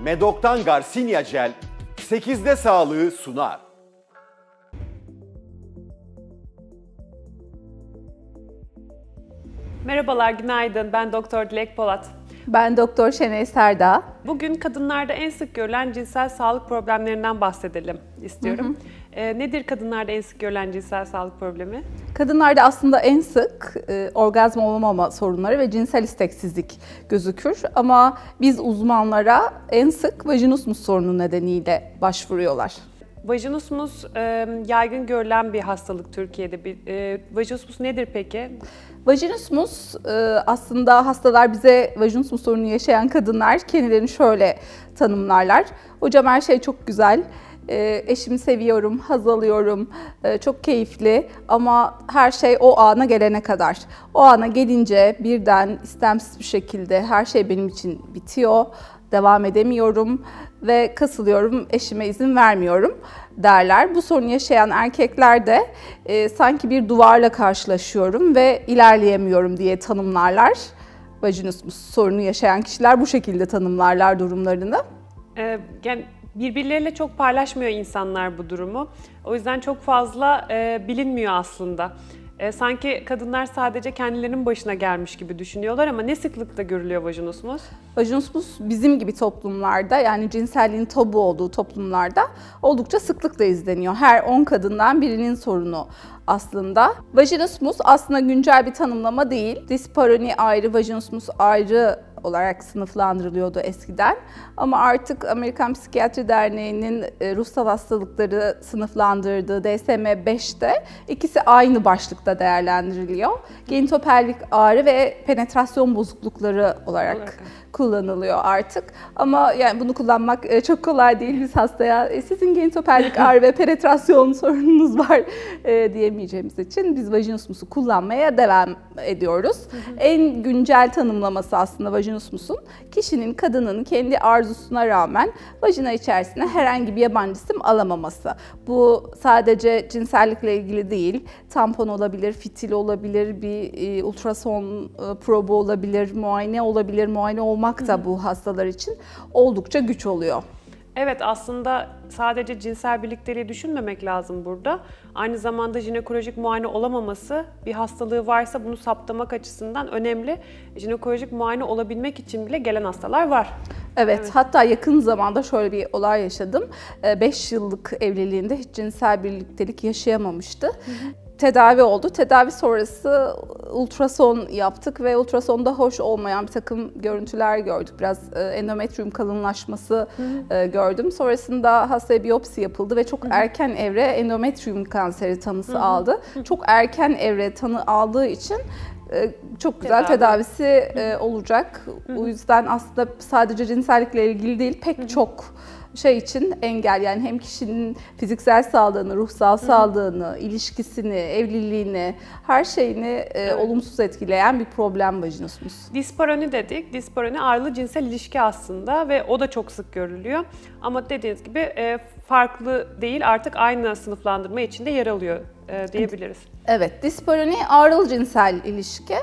Medok'tan Garcinia Gel 8'de sağlığı sunar. Merhabalar, günaydın. Ben Doktor Dilek Polat. Ben Doktor Şenay Serdağ. Bugün kadınlarda en sık görülen cinsel sağlık problemlerinden bahsedelim istiyorum. Nedir kadınlarda en sık görülen cinsel sağlık problemi? Kadınlarda aslında en sık orgazm olamama sorunları ve cinsel isteksizlik gözükür. Ama biz uzmanlara en sık vajinismus sorunu nedeniyle başvuruyorlar. Vajinismus yaygın görülen bir hastalık Türkiye'de. Vajinismus nedir peki? Vajinismus aslında hastalar bize vajinismus sorunu yaşayan kadınlar kendilerini şöyle tanımlarlar. Hocam her şey çok güzel, eşimi seviyorum, haz alıyorum, çok keyifli ama her şey o ana gelene kadar. O ana gelince birden istemsiz bir şekilde her şey benim için bitiyor, devam edemiyorum ve kasılıyorum, eşime izin vermiyorum derler. Bu sorunu yaşayan erkekler de sanki bir duvarla karşılaşıyorum ve ilerleyemiyorum diye tanımlarlar. Vajinismus sorunu yaşayan kişiler bu şekilde tanımlarlar durumlarını. Yani birbirleriyle çok paylaşmıyor insanlar bu durumu. O yüzden çok fazla bilinmiyor aslında. Sanki kadınlar sadece kendilerinin başına gelmiş gibi düşünüyorlar ama ne sıklıkta görülüyor vajinismus? Vajinismus bizim gibi toplumlarda, yani cinselliğin tabu olduğu toplumlarda oldukça sıklıkla izleniyor. Her 10 kadından birinin sorunu aslında. Vajinismus aslında güncel bir tanımlama değil. Disparoni ayrı, vajinismus ayrı olarak sınıflandırılıyordu eskiden. Ama artık Amerikan Psikiyatri Derneği'nin ruhsal hastalıkları sınıflandırdığı DSM-5'te ikisi aynı başlıkta değerlendiriliyor. Genitopelvik ağrı ve penetrasyon bozuklukları olarak kullanılıyor artık. Ama yani bunu kullanmak çok kolay değil. Biz hastaya sizin genitopelvik ağrı ve penetrasyon sorununuz var diyemeyeceğimiz için biz vajinismusu kullanmaya devam ediyoruz. En güncel tanımlaması aslında vajinismusun kişinin, kadının kendi arzusuna rağmen vajina içerisine herhangi bir yabancı cisim alamaması. Bu sadece cinsellikle ilgili değil. Tampon olabilir, fitil olabilir, bir ultrason probu olabilir, muayene olabilir. Muayene olmak da bu hastalar için oldukça güç oluyor. Evet, aslında sadece cinsel birlikteliği düşünmemek lazım burada. Aynı zamanda jinekolojik muayene olamaması, bir hastalığı varsa bunu saptamak açısından önemli. Jinekolojik muayene olabilmek için bile gelen hastalar var. Evet, hatta yakın zamanda şöyle bir olay yaşadım. 5 yıllık evliliğinde hiç cinsel birliktelik yaşayamamıştı. Tedavi oldu. Tedavi sonrası ultrason yaptık ve ultrasonda hoş olmayan bir takım görüntüler gördük. Biraz endometrium kalınlaşması gördüm. Sonrasında hastaya biyopsi yapıldı ve çok erken evre endometrium kanseri tanısı aldı. Çok erken evre tanı aldığı için çok güzel tedavisi olacak. O yüzden aslında sadece cinsellikle ilgili değil, pek çok şey için engel, yani hem kişinin fiziksel sağlığını, ruhsal sağlığını, ilişkisini, evliliğini, her şeyini olumsuz etkileyen bir problem vajinismus. Disparoni dedik. Disparoni ağrılı cinsel ilişki aslında ve o da çok sık görülüyor. Ama dediğiniz gibi farklı değil, artık aynı sınıflandırma içinde yer alıyor diyebiliriz. Evet, disparoni ağrılı cinsel ilişki.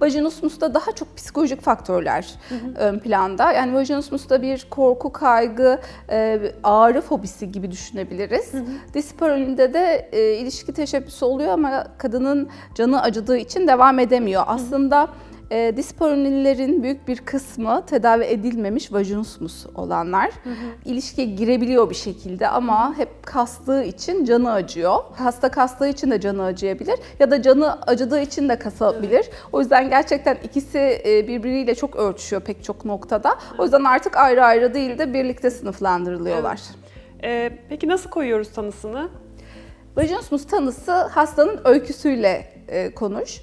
Vajinismus'ta daha çok psikolojik faktörler ön planda. Yani vajinismus'ta bir korku, kaygı, ağrı fobisi gibi düşünebiliriz. Disparonide de ilişki teşebbüsü oluyor ama kadının canı acıdığı için devam edemiyor. Aslında disparonilerin büyük bir kısmı tedavi edilmemiş vajinismus olanlar. İlişkiye girebiliyor bir şekilde ama hep kastığı için canı acıyor. Hasta kastığı için de canı acıyabilir ya da canı acıdığı için de kasabilir. O yüzden gerçekten ikisi birbiriyle çok örtüşüyor pek çok noktada. O yüzden artık ayrı ayrı değil de birlikte sınıflandırılıyorlar. Peki nasıl koyuyoruz tanısını? Vajinismus tanısı hastanın öyküsüyle konuş.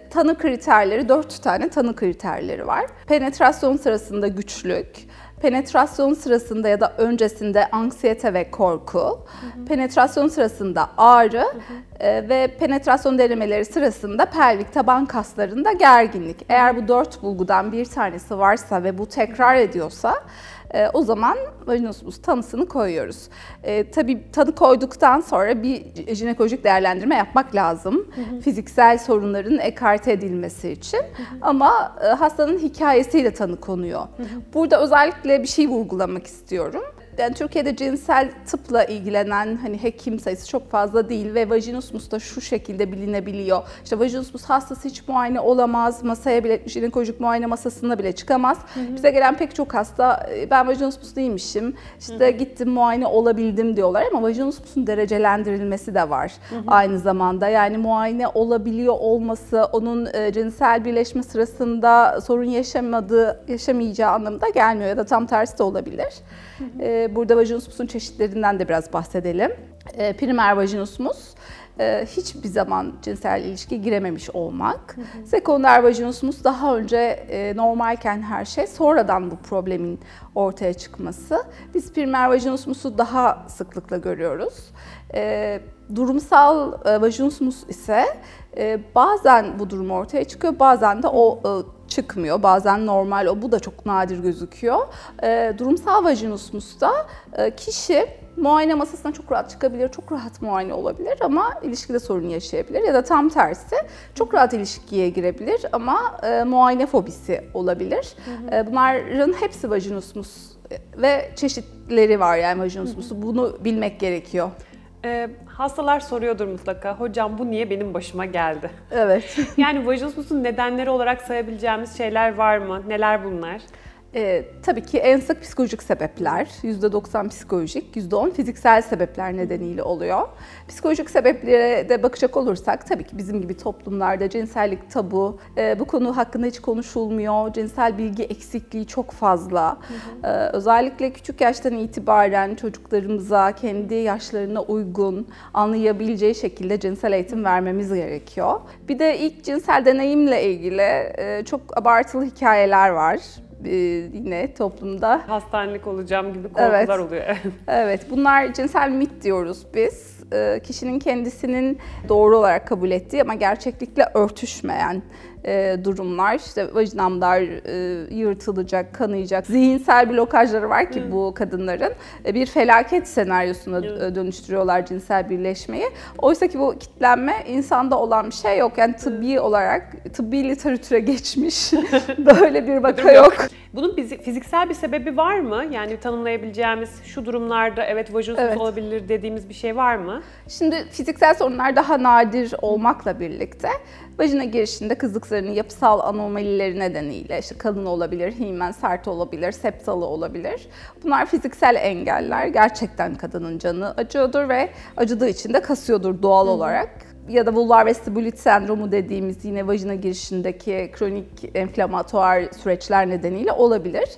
Tanı kriterleri, 4 tane tanı kriterleri var. Penetrasyon sırasında güçlük, penetrasyon sırasında ya da öncesinde anksiyete ve korku, penetrasyon sırasında ağrı ve penetrasyon denemeleri sırasında pelvik taban kaslarında gerginlik. Eğer bu 4 bulgudan bir tanesi varsa ve bu tekrar ediyorsa O zaman vajinismus tanısını koyuyoruz. Tabii tanı koyduktan sonra bir jinekolojik değerlendirme yapmak lazım. Fiziksel sorunların ekarte edilmesi için. Ama hastanın hikayesiyle tanı konuyor. Burada özellikle bir şey vurgulamak istiyorum. Yani Türkiye'de cinsel tıpla ilgilenen hekim sayısı çok fazla değil ve vajinismus da şu şekilde bilinebiliyor. İşte vajinismus hastası hiç muayene olamaz, masaya bile, jinekolojik muayene masasına bile çıkamaz. Bize gelen pek çok hasta ben vajinismus değilmişim, işte gittim muayene olabildim diyorlar ama vajinismusun derecelendirilmesi de var aynı zamanda. Yani muayene olabiliyor olması onun cinsel birleşme sırasında sorun yaşamayacağı anlamına gelmiyor ya da tam tersi de olabilir. Burada vajinismusun çeşitlerinden de biraz bahsedelim. Primer vajinismus, hiçbir zaman cinsel ilişki girememiş olmak. Sekonder vajinismus daha önce normalken her şey, sonradan bu problemin ortaya çıkması. Biz primer vajinismusu daha sıklıkla görüyoruz. Durumsal vajinismus ise bazen bu durum ortaya çıkıyor, bazen de o çıkmıyor. Bazen normal o, bu da çok nadir gözüküyor. Durumsal vajinismusta kişi muayene masasına çok rahat çıkabilir, çok rahat muayene olabilir ama ilişkide sorun yaşayabilir. Ya da tam tersi, çok rahat ilişkiye girebilir ama muayene fobisi olabilir. Bunların hepsi vajinismus ve çeşitleri var yani vajinismusu. Bunu bilmek gerekiyor. Hastalar soruyordur mutlaka, hocam bu niye benim başıma geldi? Evet. Yani vajinismusun nedenleri olarak sayabileceğimiz şeyler var mı? Neler bunlar? Tabii ki en sık psikolojik sebepler, %90 psikolojik, %10 fiziksel sebepler nedeniyle oluyor. Psikolojik sebeplere de bakacak olursak tabii ki bizim gibi toplumlarda cinsellik tabu, bu konu hakkında hiç konuşulmuyor, cinsel bilgi eksikliği çok fazla. Özellikle küçük yaştan itibaren çocuklarımıza kendi yaşlarına uygun, anlayabileceği şekilde cinsel eğitim vermemiz gerekiyor. Bir de ilk cinsel deneyimle ilgili çok abartılı hikayeler var. Yine toplumda. Hastanelik olacağım gibi korkular oluyor. Evet, bunlar cinsel mit diyoruz biz. Kişinin kendisinin doğru olarak kabul ettiği ama gerçeklikle örtüşmeyen durumlar. İşte vajinamlar yırtılacak, kanayacak, zihinsel blokajları var ki bu kadınların bir felaket senaryosuna dönüştürüyorlar cinsel birleşmeyi. Oysa ki bu kitlenme insanda olan bir şey yok. Yani tıbbi olarak, tıbbi literatüre geçmiş böyle bir vaka yok. Bunun fiziksel bir sebebi var mı? Yani tanımlayabileceğimiz şu durumlarda evet vajinismus olabilir dediğimiz bir şey var mı? Şimdi fiziksel sorunlar daha nadir olmakla birlikte vajina girişinde kızlık zarının yapısal anomalileri nedeniyle işte kalın olabilir, himen sert olabilir, septalı olabilir. Bunlar fiziksel engeller. Gerçekten kadının canı acıyordur ve acıdığı için de kasıyordur doğal olarak. Ya da vulvar vestibulit sendromu dediğimiz yine vajina girişindeki kronik enflamatuar süreçler nedeniyle olabilir.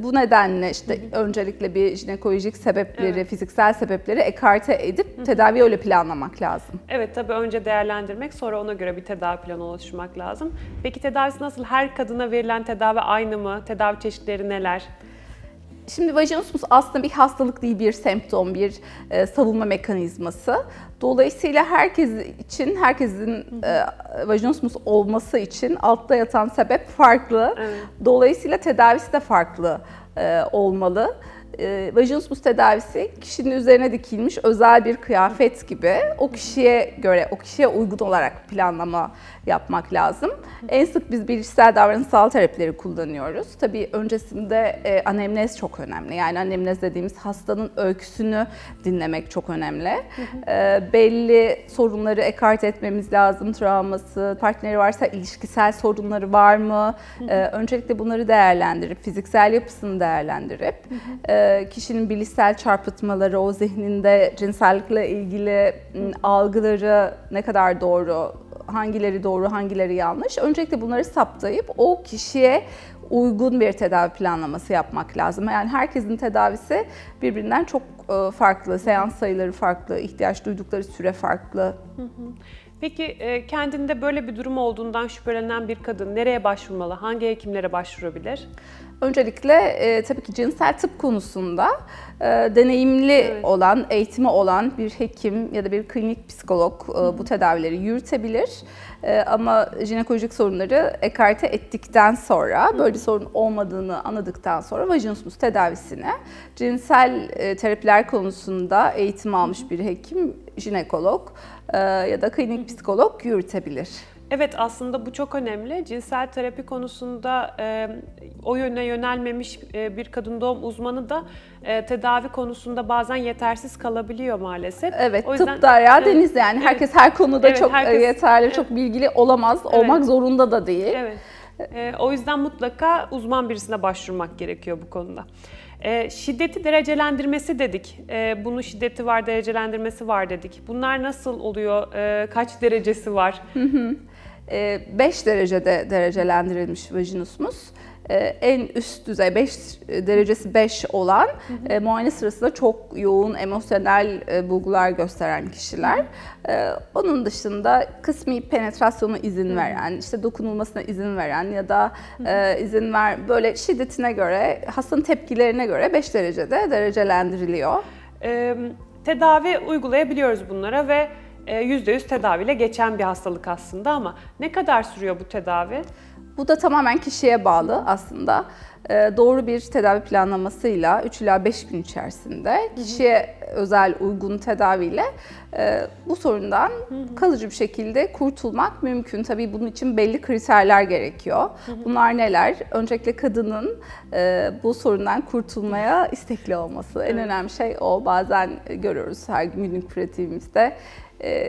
Bu nedenle işte öncelikle bir jinekolojik sebepleri, fiziksel sebepleri ekarte edip tedavi öyle planlamak lazım. Evet, tabii önce değerlendirmek, sonra ona göre bir tedavi planı oluşturmak lazım. Peki tedavisi nasıl? Her kadına verilen tedavi aynı mı? Tedavi çeşitleri neler? Şimdi vajinismus aslında bir hastalık değil, bir semptom, bir savunma mekanizması. Dolayısıyla herkesin vajinismus olması için altta yatan sebep farklı. Dolayısıyla tedavisi de farklı olmalı. Vajinismus tedavisi kişinin üzerine dikilmiş özel bir kıyafet gibi o kişiye göre, o kişiye uygun olarak planlama yapmak lazım. En sık biz bilişsel davranışsal terapileri kullanıyoruz. Tabii öncesinde anemnez çok önemli. Yani anemnez dediğimiz hastanın öyküsünü dinlemek çok önemli. Belli sorunları ekarte etmemiz lazım. Travması, partneri varsa ilişkisel sorunları var mı? Öncelikle bunları değerlendirip, fiziksel yapısını değerlendirip, kişinin bilişsel çarpıtmaları, o zihninde cinsellikle ilgili algıları ne kadar doğru, hangileri doğru, hangileri yanlış. Öncelikle bunları saptayıp o kişiye uygun bir tedavi planlaması yapmak lazım. Yani herkesin tedavisi birbirinden çok farklı, seans sayıları farklı, ihtiyaç duydukları süre farklı. Peki kendinde böyle bir durum olduğundan şüphelenen bir kadın nereye başvurmalı? Hangi hekimlere başvurabilir? Öncelikle tabii ki cinsel tıp konusunda deneyimli olan, eğitimi olan bir hekim ya da bir klinik psikolog bu tedavileri yürütebilir. Ama jinekolojik sorunları ekarte ettikten sonra, böyle bir sorun olmadığını anladıktan sonra vajinismus tedavisine cinsel terapiler konusunda eğitim almış bir hekim, jinekolog ya da klinik psikolog yürütebilir. Evet, aslında bu çok önemli. Cinsel terapi konusunda o yöne yönelmemiş bir kadın doğum uzmanı da tedavi konusunda bazen yetersiz kalabiliyor maalesef. Evet, o yüzden, tıp derya deniz yani. Herkes her konuda çok yeterli, çok bilgili olamaz, olmak zorunda da değil. Evet. O yüzden mutlaka uzman birisine başvurmak gerekiyor bu konuda. Şiddeti derecelendirmesi dedik. Bunun şiddeti var, derecelendirmesi var dedik. Bunlar nasıl oluyor? Kaç derecesi var? 5 derecede derecelendirilmiş vajinismus. En üst düzey 5 derecesi 5 olan muayene sırasında çok yoğun emosyonel bulgular gösteren kişiler. Onun dışında kısmi penetrasyona izin veren, işte dokunulmasına izin veren ya da böyle şiddetine göre, hastanın tepkilerine göre 5 derecede derecelendiriliyor. Tedavi uygulayabiliyoruz bunlara ve %100 tedaviyle geçen bir hastalık aslında, ama ne kadar sürüyor bu tedavi? Bu da tamamen kişiye bağlı aslında. Doğru bir tedavi planlamasıyla 3 ila 5 gün içerisinde kişiye özel uygun tedaviyle bu sorundan kalıcı bir şekilde kurtulmak mümkün. Tabii bunun için belli kriterler gerekiyor. Bunlar neler? Öncelikle kadının bu sorundan kurtulmaya istekli olması. En önemli şey o. Bazen görüyoruz her günlük pratiğimizde.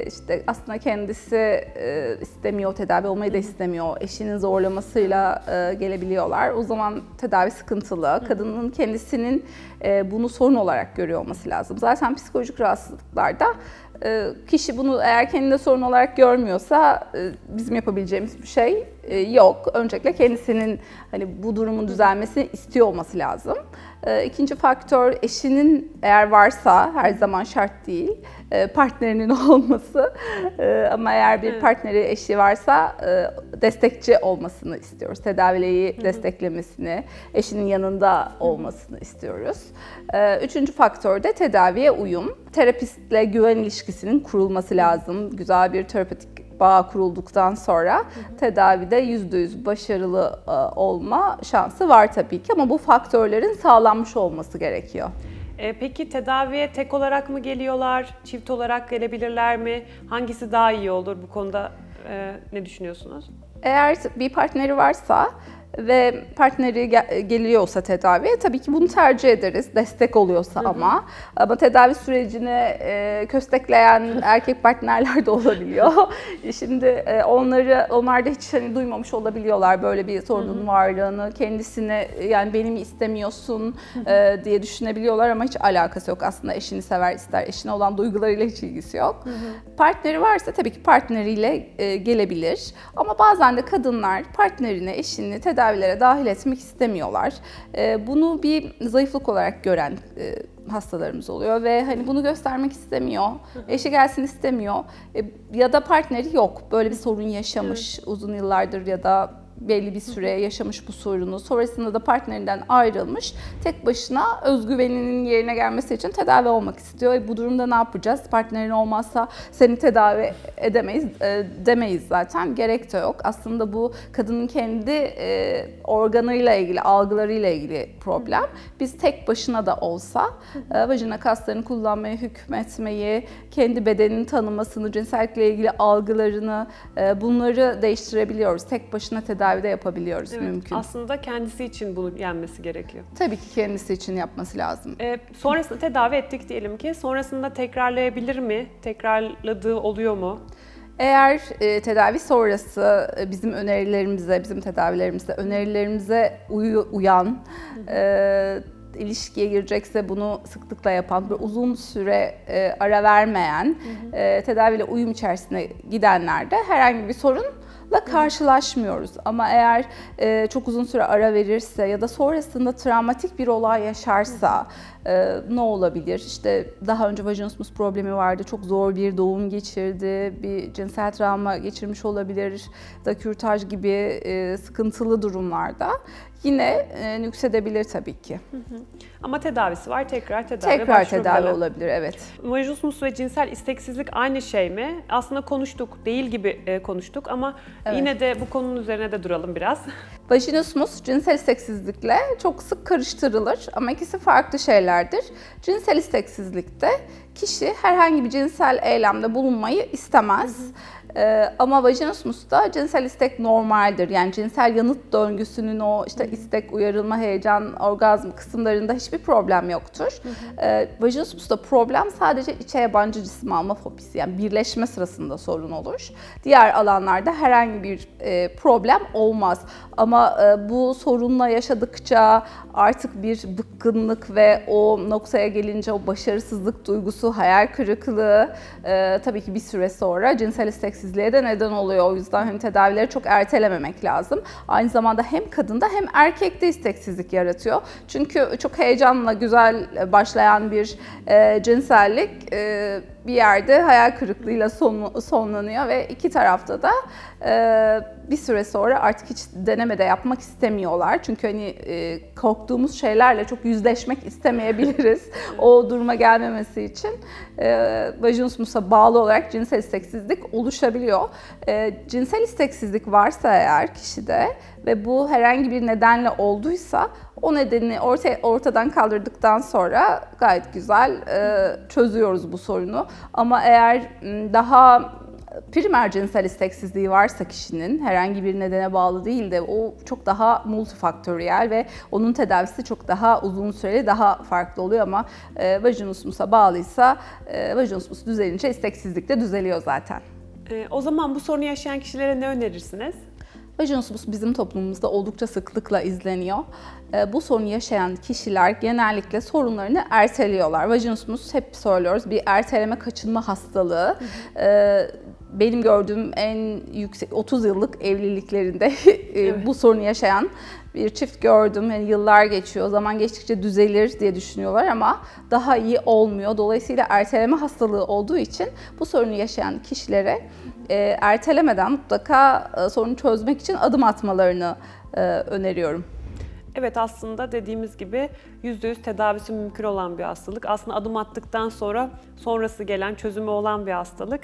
İşte aslında kendisi istemiyor, tedavi olmayı da istemiyor. Eşinin zorlamasıyla gelebiliyorlar. O zaman tedavi sıkıntılı. Kadının kendisinin bunu sorun olarak görüyor olması lazım. Zaten psikolojik rahatsızlıklarda kişi bunu eğer kendinde sorun olarak görmüyorsa bizim yapabileceğimiz bir şey yok. Öncelikle kendisinin hani bu durumun düzelmesini istiyor olması lazım. İkinci faktör, eşinin eğer varsa, her zaman şart değil, partnerinin olması. Ama eğer bir partneri, eşi varsa destekçi olmasını istiyoruz. Tedaviyi desteklemesini, eşinin yanında olmasını istiyoruz. Üçüncü faktör de tedaviye uyum. Terapistle güven ilişkisinin kurulması lazım. Güzel bir terapötik bağ kurulduktan sonra tedavide %100 başarılı olma şansı var tabii ki, ama bu faktörlerin sağlanmış olması gerekiyor. Peki tedaviye tek olarak mı geliyorlar, çift olarak gelebilirler mi? Hangisi daha iyi olur bu konuda, ne düşünüyorsunuz? Eğer bir partneri varsa ve partneri geliyorsa tedaviye, tabii ki bunu tercih ederiz, destek oluyorsa ama tedavi sürecini köstekleyen erkek partnerler de olabiliyor. Şimdi onlar da hiç duymamış olabiliyorlar böyle bir sorunun varlığını, kendisine yani beni mi istemiyorsun diye düşünebiliyorlar ama hiç alakası yok. Aslında eşini sever, ister, eşine olan duygularıyla hiç ilgisi yok. Partneri varsa tabii ki partneriyle gelebilir, ama bazen de kadınlar partnerini, eşini tedavilere dahil etmek istemiyorlar. Bunu bir zayıflık olarak gören hastalarımız oluyor ve hani bunu göstermek istemiyor, eşi gelsin istemiyor ya da partneri yok, böyle bir sorun yaşamış uzun yıllardır ya da belli bir süre yaşamış bu sorunu, sonrasında da partnerinden ayrılmış, tek başına özgüveninin yerine gelmesi için tedavi olmak istiyor. Bu durumda ne yapacağız? Partnerin olmazsa seni tedavi edemeyiz demeyiz zaten, gerek de yok. Aslında bu kadının kendi organıyla ilgili, algılarıyla ilgili problem. Biz tek başına da olsa vajina kaslarını kullanmayı, hükmetmeyi, kendi bedenini tanımasını, cinsellikle ilgili algılarını, bunları değiştirebiliyoruz. Tek başına tedavide yapabiliyoruz, mümkün. Aslında kendisi için bunu yenmesi gerekiyor. Tabii ki kendisi için yapması lazım. Sonrasında tedavi ettik diyelim ki, sonrasında tekrarlayabilir mi? Tekrarladığı oluyor mu? Eğer tedavi sonrası bizim önerilerimize uyan, ilişkiye girecekse bunu sıklıkla yapan, böyle uzun süre ara vermeyen, tedaviyle uyum içerisine gidenlerde herhangi bir sorunla karşılaşmıyoruz. Ama eğer çok uzun süre ara verirse ya da sonrasında travmatik bir olay yaşarsa ne olabilir? İşte daha önce vajinismus problemi vardı, çok zor bir doğum geçirdi, bir cinsel travma geçirmiş olabilir da kürtaj gibi sıkıntılı durumlarda yine nüksedebilir tabii ki. Ama tedavisi var, tekrar tedavi Tekrar tedavi başvurmalı. olabilir, evet. Vajinismus ve cinsel isteksizlik aynı şey mi? Aslında konuştuk, değil gibi konuştuk ama yine de bu konunun üzerine de duralım biraz. Vajinismus cinsel isteksizlikle çok sık karıştırılır ama ikisi farklı şeylerdir. Cinsel isteksizlikte kişi herhangi bir cinsel eylemde bulunmayı istemez. Ama vajinismusta cinsel istek normaldir. Yani cinsel yanıt döngüsünün o işte istek, uyarılma, heyecan, orgazm kısımlarında hiçbir problem yoktur. Vajinismusta problem sadece içe yabancı cisim alma fobisi, yani birleşme sırasında sorun olur. Diğer alanlarda herhangi bir problem olmaz. Ama bu sorunla yaşadıkça artık bir bıkkınlık ve o noktaya gelince o başarısızlık duygusu, hayal kırıklığı tabii ki bir süre sonra cinsel isteksizliğe de neden oluyor. O yüzden hani tedavileri çok ertelememek lazım. Aynı zamanda hem kadında hem erkekte isteksizlik yaratıyor. Çünkü çok heyecanla güzel başlayan bir cinsellik bir yerde hayal kırıklığıyla sonlanıyor ve iki tarafta da bir süre sonra artık hiç deneme de yapmak istemiyorlar. Çünkü hani korktuğumuz şeylerle çok yüzleşmek istemeyebiliriz. O duruma gelmemesi için vajinismusa bağlı olarak cinsel isteksizlik oluşabiliyor. Cinsel isteksizlik varsa eğer kişide ve bu herhangi bir nedenle olduysa o nedeni ortadan kaldırdıktan sonra gayet güzel çözüyoruz bu sorunu. Ama eğer daha primer cinsel isteksizliği varsa kişinin herhangi bir nedene bağlı değil de o çok daha multifaktöriyel ve onun tedavisi çok daha uzun süreli, daha farklı oluyor ama vajinismusa bağlıysa vajinismus düzelince isteksizlik de düzeliyor zaten. O zaman bu sorunu yaşayan kişilere ne önerirsiniz? Vajinismus bizim toplumumuzda oldukça sıklıkla izleniyor. Bu sorunu yaşayan kişiler genellikle sorunlarını erteliyorlar. Vajinismus hep söylüyoruz bir erteleme kaçınma hastalığı. Benim gördüğüm en yüksek 30 yıllık evliliklerinde bu sorunu yaşayan bir çift gördüm. Yani yıllar geçiyor, zaman geçtikçe düzelir diye düşünüyorlar ama daha iyi olmuyor. Dolayısıyla erteleme hastalığı olduğu için bu sorunu yaşayan kişilere ertelemeden mutlaka sorunu çözmek için adım atmalarını öneriyorum. Evet, aslında dediğimiz gibi %100 tedavisi mümkün olan bir hastalık. Aslında adım attıktan sonra sonrası gelen çözümü olan bir hastalık.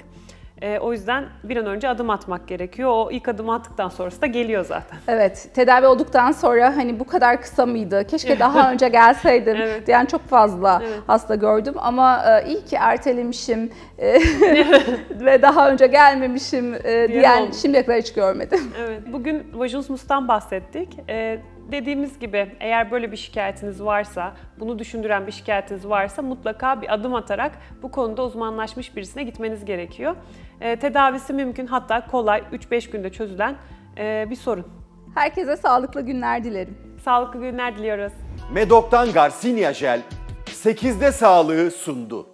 O yüzden bir an önce adım atmak gerekiyor. O ilk adımı attıktan sonrası da geliyor zaten. Evet, tedavi olduktan sonra hani bu kadar kısa mıydı, keşke daha önce gelseydim diyen çok fazla hasta gördüm. Ama iyi ki ertelemişim ve daha önce gelmemişim diyen şimdiye kadar hiç görmedim. Evet. Bugün vajinismustan bahsettik. Dediğimiz gibi eğer böyle bir şikayetiniz varsa, bunu düşündüren bir şikayetiniz varsa mutlaka bir adım atarak bu konuda uzmanlaşmış birisine gitmeniz gerekiyor. Tedavisi mümkün, hatta kolay, 3-5 günde çözülen bir sorun. Herkese sağlıklı günler dilerim. Sağlıklı günler diliyoruz. Medok'tan Garcinia Jel 8'de sağlığı sundu.